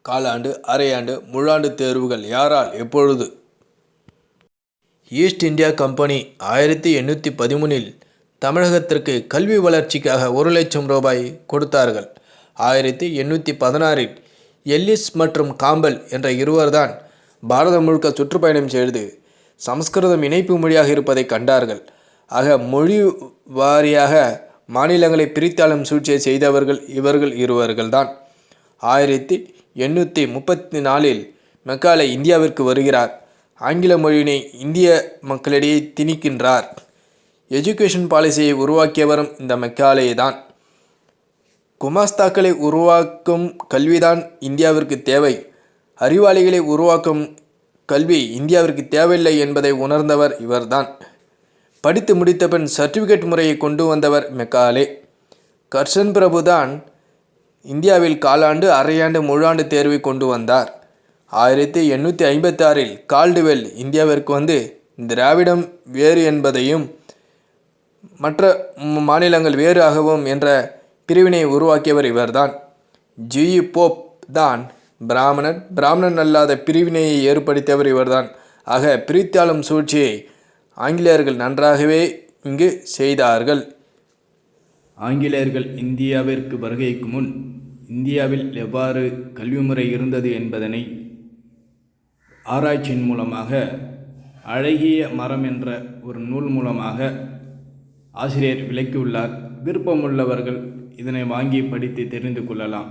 காலாண்டு, அரையாண்டு, முழாண்டு தேர்வுகள் யாரால் எப்பொழுது? ஈஸ்ட் இந்தியா கம்பெனி 1813இல் தமிழகத்திற்கு கல்வி வளர்ச்சிக்காக 1,00,000 ரூபாய் கொடுத்தார்கள். 1816இல் எல்லிஸ் மற்றும் காம்பல் என்ற இருவர்தான் பாரதம் முழுக்க சுற்றுப்பயணம் செய்து சமஸ்கிருதம் இணைப்பு மொழியாக இருப்பதை கண்டார்கள். ஆக மொழி வாரியாக மாநிலங்களை பிரித்தாளும் சூழ்ச்சியை செய்தவர்கள் இவர்கள் இருவர்கள்தான். 1834இல் மெக்காலே இந்தியாவிற்கு வருகிறார். ஆங்கில மொழியினை இந்திய மக்களிடையே திணிக்கின்றார். எஜுகேஷன் பாலிசியை உருவாக்கியவரும் இந்த மெக்காலே தான். குமாஸ்தாக்களை உருவாக்கும் கல்விதான் இந்தியாவிற்கு தேவை, அறிவாளிகளை உருவாக்கும் கல்வி இந்தியாவிற்கு தேவையில்லை என்பதை உணர்ந்தவர் இவர்தான். படித்து முடித்த பின் சர்டிஃபிகேட் முறையை கொண்டு வந்தவர் மெக்காலே. கர்சன் பிரபு தான் இந்தியாவில் காலாண்டு, அரையாண்டு, முழாண்டு தேர்வை கொண்டு வந்தார். 1856இல் கால்டுவெல் இந்தியாவிற்கு வந்து திராவிடம் வேறு என்பதையும் மற்ற மாநிலங்கள் வேறு ஆகவும் என்ற பிரிவினை உருவாக்கியவர் இவர்தான். ஜி.இ. போப் தான் பிராமணன் அல்லாத பிரிவினையை ஏற்படுத்தியவர் இவர்தான். ஆக பிரித்தாளும் சூழ்ச்சியை ஆங்கிலேயர்கள் நன்றாகவே இங்கு செய்தார்கள். ஆங்கிலேயர்கள் இந்தியாவிற்கு வருகைக்கு முன் இந்தியாவில் எவ்வாறு கல்வி முறை இருந்தது என்பதனை ஆராய்ச்சியின் மூலமாக அழகிய மரம் என்ற ஒரு நூல் மூலமாக ஆசிரியர் விளக்கியுள்ளார். விருப்பமுள்ளவர்கள் இதனை வாங்கி படித்து தெரிந்து கொள்ளலாம்.